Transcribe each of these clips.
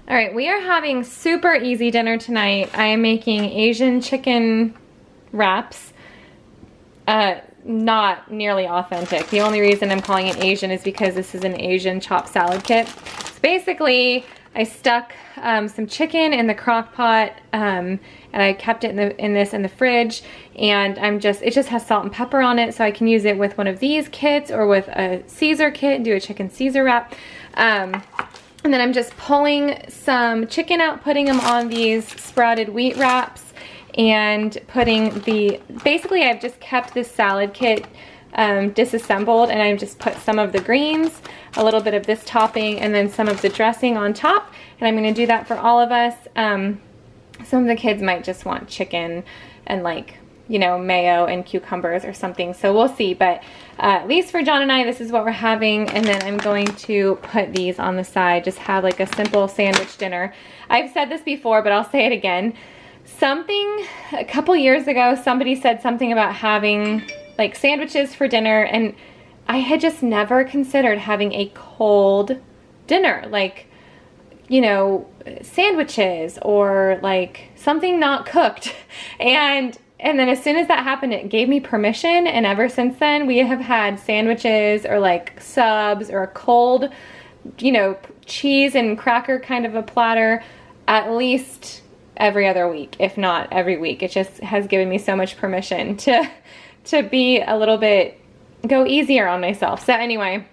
All right, we are having super easy dinner tonight. I am making Asian chicken wraps. Not nearly authentic. The only reason I'm calling it Asian is because this is an Asian chopped salad kit. So basically, I stuck some chicken in the crock pot, and I kept it in the fridge, and it just has salt and pepper on it, so I can use it with one of these kits or with a Caesar kit and do a chicken Caesar wrap. And then I'm just pulling some chicken out, putting them on these sprouted wheat wraps, and basically I've just kept this salad kit disassembled, and I've just put some of the greens, a little bit of this topping, and then some of the dressing on top, and I'm gonna do that for all of us. Some of the kids might just want chicken and mayo and cucumbers or something, so we'll see, but at least for John and I, this is what we're having, and then I'm going to put these on the side, just have like a simple sandwich dinner. I've said this before, but I'll say it again. A couple years ago, somebody said something about having like sandwiches for dinner, and I had just never considered having a cold dinner, like, sandwiches or like something not cooked. And then as soon as that happened, it gave me permission, and ever since then we have had sandwiches or like subs or a cold, cheese and cracker kind of a platter at least every other week, if not every week. It just has given me so much permission to be a little bit, go easier on myself. So anyway,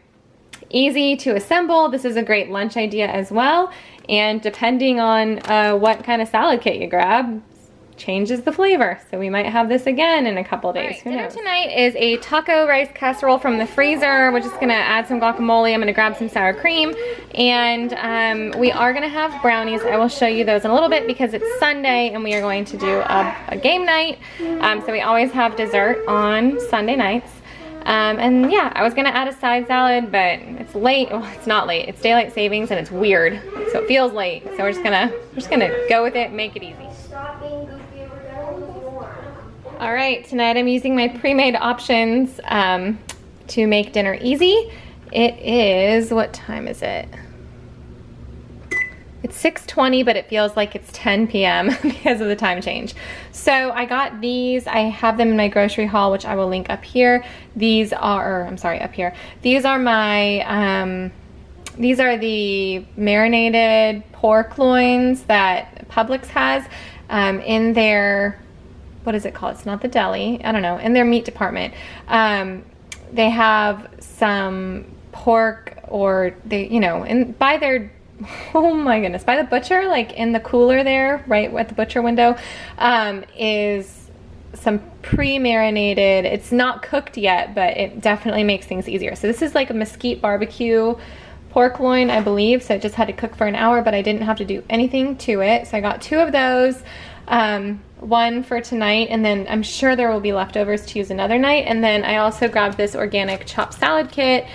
easy to assemble. This is a great lunch idea as well. And depending on what kind of salad kit you grab, changes the flavor. So we might have this again in a couple days. Right, dinner tonight is a taco rice casserole from the freezer. We're just gonna add some guacamole. I'm gonna grab some sour cream, and we are gonna have brownies. I will show you those in a little bit because it's Sunday and we are going to do a game night. So we always have dessert on Sunday nights. And yeah, I was gonna add a side salad, but it's late. Well, it's not late. It's daylight savings and it's weird, so it feels late. So we're just gonna go with it, make it easy. All right, tonight I'm using my pre-made options to make dinner easy. It is, what time is it? It's 6:20, but it feels like it's 10 p.m. because of the time change. So I got these. I have them in my grocery haul, which I will link up here. These are, I'm sorry, up here. These are my, these are the marinated pork loins that Publix has in their, what is it called? It's not the deli. I don't know. In their meat department. They have some pork, or they, and by their, oh my goodness, by the butcher, like in the cooler there, right at the butcher window, is some pre-marinated. It's not cooked yet, but it definitely makes things easier. So this is like a mesquite barbecue pork loin, I believe. So it just had to cook for an hour, but I didn't have to do anything to it. So I got 2 of those. One for tonight, and then I'm sure there will be leftovers to use another night. And then I also grabbed this organic chopped salad kit.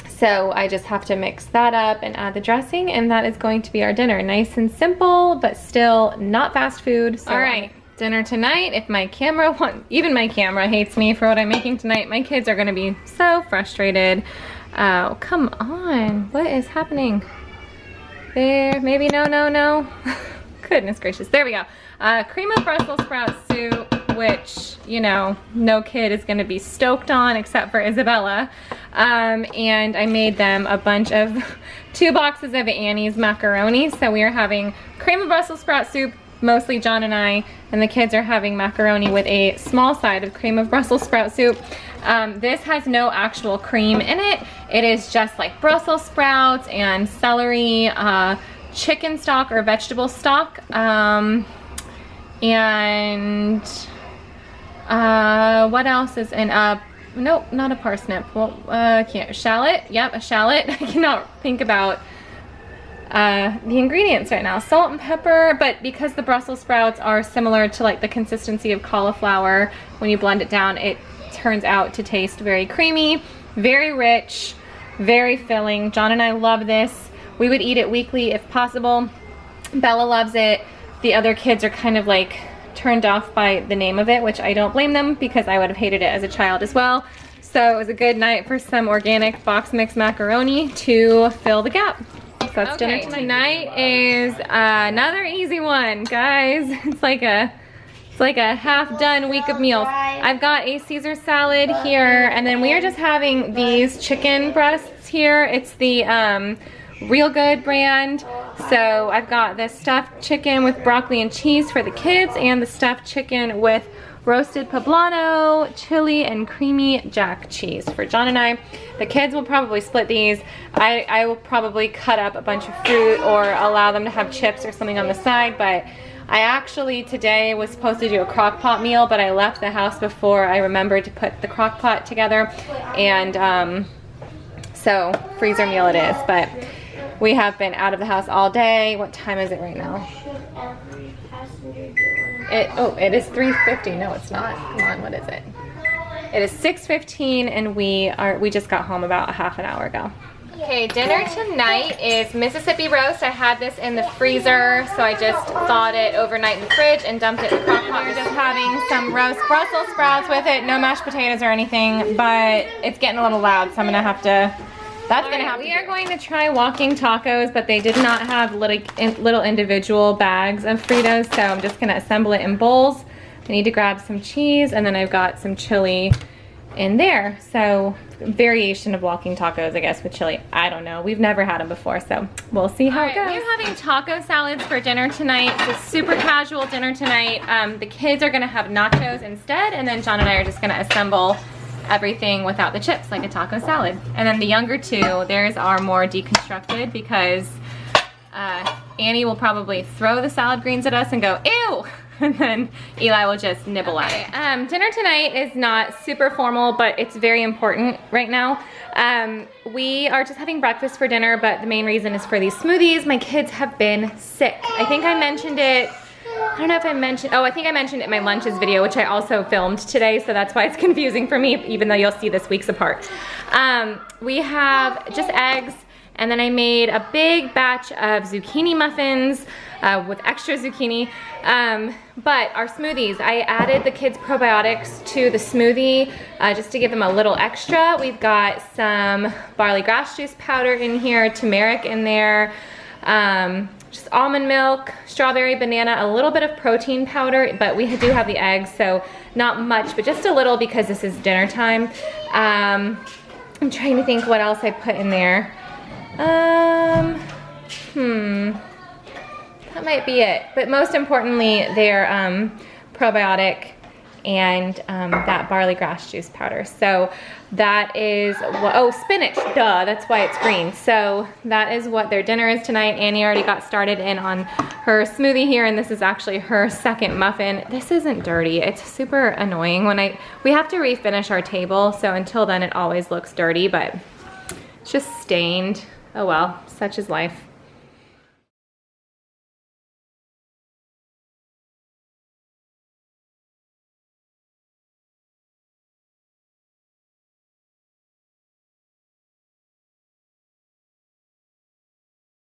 So I just have to mix that up and add the dressing, and that is going to be our dinner. Nice and simple, but still not fast food. So all right, dinner tonight. If my camera even my camera hates me for what I'm making tonight, my kids are gonna be so frustrated. Oh, come on, what is happening? There, maybe no. Goodness gracious, there we go. Cream of Brussels sprout soup, which, no kid is gonna be stoked on except for Isabella. And I made them a bunch of 2 boxes of Annie's macaroni. So we are having cream of Brussels sprout soup, mostly John and I, and the kids are having macaroni with a small side of cream of Brussels sprout soup. This has no actual cream in it. It is just like Brussels sprouts and celery, chicken stock or vegetable stock, and what else is in nope, not a parsnip. Well, shallot. Yep, a shallot. I cannot think about the ingredients right now. Salt and pepper, but because the Brussels sprouts are similar to like the consistency of cauliflower, when you blend it down, it turns out to taste very creamy, very rich, very filling. John and I love this. We would eat it weekly if possible. Bella loves it. The other kids are kind of like turned off by the name of it, which I don't blame them because I would have hated it as a child as well. So it was a good night for some organic box mix macaroni to fill the gap. So that's dinner tonight. Is another easy one, guys. It's like a half done week of meals. I've got a Caesar salad here, and then we are just having these chicken breasts here. It's the Real Good brand. So I've got the stuffed chicken with broccoli and cheese for the kids, and the stuffed chicken with roasted poblano, chili, and creamy jack cheese for John and I. The kids will probably split these. I will probably cut up a bunch of fruit or allow them to have chips or something on the side, but I actually today was supposed to do a crock pot meal, but I left the house before I remembered to put the crock pot together, and so freezer meal it is. But we have been out of the house all day. What time is it right now? It is 3:50. No, it's not. Come on, what is it? It is 6:15, and we just got home about a half an hour ago. Okay, dinner tonight is Mississippi roast. I had this in the freezer, so I just thawed it overnight in the fridge and dumped it in the crock pot. We're just having some roast Brussels sprouts with it. No mashed potatoes or anything, but it's getting a little loud, so I'm gonna have to. We are going to try walking tacos, but they did not have little individual bags of Fritos, so I'm just gonna assemble it in bowls. I need to grab some cheese, and then I've got some chili in there. So variation of walking tacos, I guess, with chili. I don't know. We've never had them before, so we'll see how it goes. We're having taco salads for dinner tonight. It's a super casual dinner tonight. The kids are gonna have nachos instead, and then John and I are just gonna assemble everything without the chips, like a taco salad. And then the younger two, theirs are more deconstructed because Annie will probably throw the salad greens at us and go, ew! And then Eli will just nibble at it. Dinner tonight is not super formal, but it's very important right now. We are just having breakfast for dinner, but the main reason is for these smoothies. My kids have been sick. I think I mentioned it. I don't know if I mentioned, I think I mentioned it in my lunches video, which I also filmed today, so that's why it's confusing for me, even though you'll see this weeks apart. We have just eggs, and then I made a big batch of zucchini muffins with extra zucchini. But our smoothies, I added the kids' probiotics to the smoothie just to give them a little extra. We've got some barley grass juice powder in here, turmeric in there, just almond milk, strawberry, banana, a little bit of protein powder, but we do have the eggs, so not much, but just a little because this is dinner time. I'm trying to think what else I put in there. That might be it, but most importantly, they're probiotic and that barley grass juice powder. So that is what, spinach, duh, that's why it's green. So that is what their dinner is tonight. Annie already got started in on her smoothie here, and this is actually her second muffin. This isn't dirty, it's super annoying when we have to refinish our table, so until then it always looks dirty, but it's just stained. Oh well, such is life.